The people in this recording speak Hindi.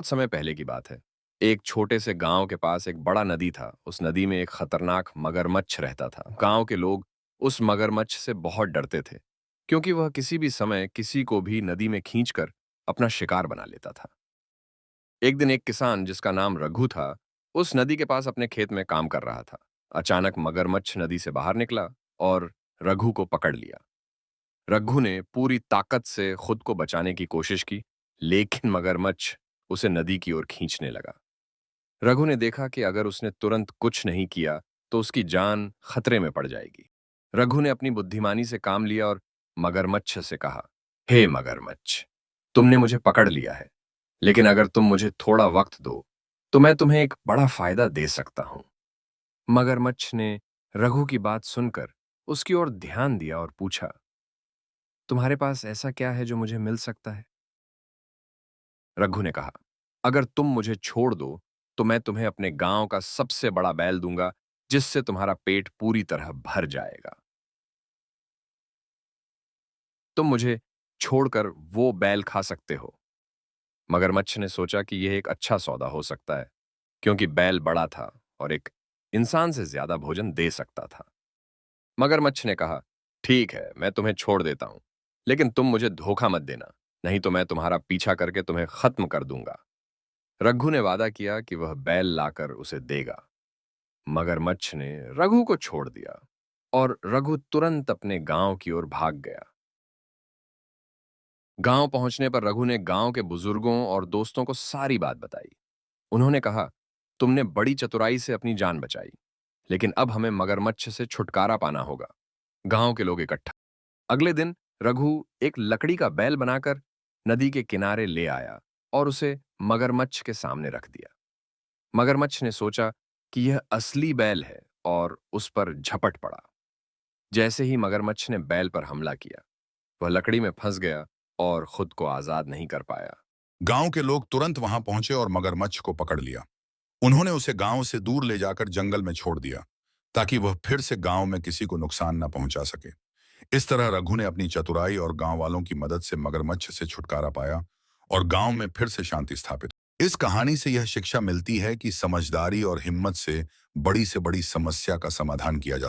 कुछ समय पहले की बात है। एक छोटे से गांव के पास एक बड़ा नदी था। उस नदी में एक खतरनाक मगरमच्छ रहता था। गांव के लोग उस मगरमच्छ से बहुत डरते थे, क्योंकि वह किसी भी समय किसी को भी नदी में खींचकर अपना शिकार बना लेता था। एक दिन एक किसान जिसका नाम रघु था, उस नदी के पास अपने खेत में काम कर रहा था। अचानक मगरमच्छ नदी से बाहर निकला और रघु को पकड़ लिया। रघु ने पूरी ताकत से खुद को बचाने की कोशिश की, लेकिन मगरमच्छ उसे नदी की ओर खींचने लगा। रघु ने देखा कि अगर उसने तुरंत कुछ नहीं किया तो उसकी जान खतरे में पड़ जाएगी। रघु ने अपनी बुद्धिमानी से काम लिया और मगरमच्छ से कहा, हे मगरमच्छ, तुमने मुझे पकड़ लिया है, लेकिन अगर तुम मुझे थोड़ा वक्त दो तो मैं तुम्हें एक बड़ा फायदा दे सकता हूं। मगरमच्छ ने रघु की बात सुनकर उसकी ओर ध्यान दिया और पूछा, तुम्हारे पास ऐसा क्या है जो मुझे मिल सकता है? रघु ने कहा, अगर तुम मुझे छोड़ दो तो मैं तुम्हें अपने गांव का सबसे बड़ा बैल दूंगा, जिससे तुम्हारा पेट पूरी तरह भर जाएगा। तुम मुझे छोड़कर वो बैल खा सकते हो। मगरमच्छ ने सोचा कि यह एक अच्छा सौदा हो सकता है, क्योंकि बैल बड़ा था और एक इंसान से ज्यादा भोजन दे सकता था। मगरमच्छ ने कहा, ठीक है, मैं तुम्हें छोड़ देता हूं, लेकिन तुम मुझे धोखा मत देना, नहीं तो मैं तुम्हारा पीछा करके तुम्हें खत्म कर दूंगा। रघु ने वादा किया कि वह बैल लाकर उसे देगा। मगरमच्छ ने रघु को छोड़ दिया और रघु तुरंत अपने गांव की ओर भाग गया। गांव पहुंचने पर रघु ने गांव के बुजुर्गों और दोस्तों को सारी बात बताई। उन्होंने कहा, तुमने बड़ी चतुराई से अपनी जान बचाई, लेकिन अब हमें मगरमच्छ से छुटकारा पाना होगा। गांव के लोग इकट्ठा। अगले दिन रघु एक लकड़ी का बैल बनाकर नदी के किनारे ले आया और उसे मगरमच्छ के सामने रख दिया। मगरमच्छ ने सोचा कि यह असली बैल है और उस पर झपट पड़ा। जैसे ही मगरमच्छ ने बैल पर हमला किया, वह लकड़ी में फंस गया और खुद को आजाद नहीं कर पाया। गांव के लोग तुरंत वहां पहुंचे और मगरमच्छ को पकड़ लिया। उन्होंने उसे गांव से दूर ले जाकर जंगल में छोड़ दिया, ताकि वह फिर से गांव में किसी को नुकसान न पहुंचा सके। इस तरह रघु ने अपनी चतुराई और गांव वालों की मदद से मगरमच्छ से छुटकारा पाया और गांव में फिर से शांति स्थापित। इस कहानी से यह शिक्षा मिलती है कि समझदारी और हिम्मत से बड़ी समस्या का समाधान किया जा सकता है।